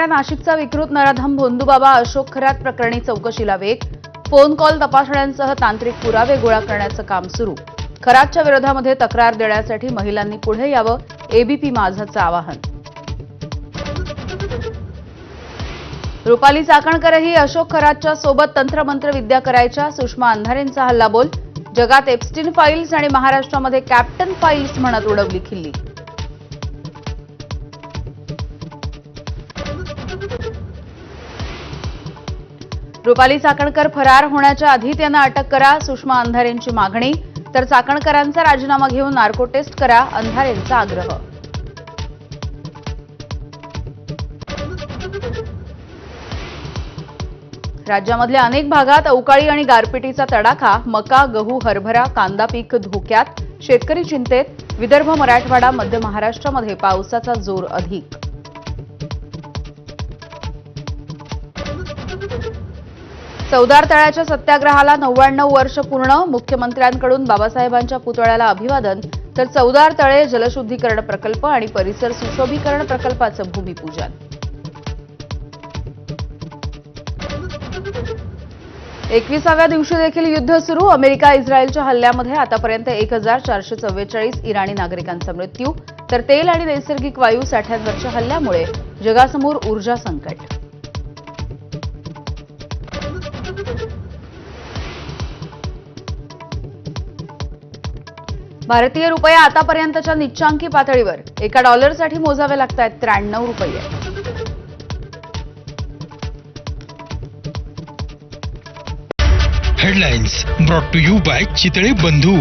असणाऱ्या नाशिकचा विकृत नराधम भोंदूबाबा अशोक खरात प्रकरणी चौकशीला वेग. फोन कॉल तपासण्यांसह तांत्रिक पुरावे गोळा करण्याचं काम सुरू. खरातच्या विरोधामध्ये तक्रार देण्यासाठी महिलांनी पुढे यावं, एबीपी माझाचं आवाहन. रुपाली चाकणकरही अशोक खरातच्या सोबत तंत्रमंत्र विद्या करायच्या. सुषमा अंधारेंचा हल्लाबोल. जगात एप्स्टीन फाईल्स आणि महाराष्ट्रामध्ये कॅप्टन फाईल्स म्हणत उडवली खिल्ली. रुपाली चाकणकर फरार होण्याच्या आधी त्यांना अटक करा, सुषमा अंधारेंची मागणी. तर चाकणकरांचा राजीनामा घेऊन नार्को टेस्ट करा, अंधारेंचा आग्रह. राज्यामधल्या अनेक भागात अवकाळी आणि गारपिटीचा तडाखा. मका, गहू, हरभरा, कांदा पीक धोक्यात. शेतकरी चिंतेत. विदर्भ, मराठवाडा, मध्य महाराष्ट्रामध्ये पावसाचा जोर अधिक. चौदार तळ्याच्या सत्याग्रहाला 99 वर्ष पूर्ण. मुख्यमंत्र्यांकडून बाबासाहेबांच्या पुतळ्याला अभिवादन. तर चौदार तळे जलशुद्धीकरण प्रकल्प आणि परिसर सुशोभीकरण प्रकल्पाचं भूमिपूजन. 21व्या दिवशी देखील युद्ध सुरू. अमेरिका इस्रायलच्या हल्ल्यामध्ये आतापर्यंत 1444 इराणी नागरिकांचा मृत्यू. तर तेल आणि नैसर्गिक वायू साठ्यांवरच्या हल्ल्यामुळे जगासमोर ऊर्जा संकट. भारतीय रुपया आतापर्यंतच्या निच्चांकी पातळीवर. एका डॉलरसाठी मोजावे लागतात 93 रुपये. Headlines brought to you by Chitale बंधू.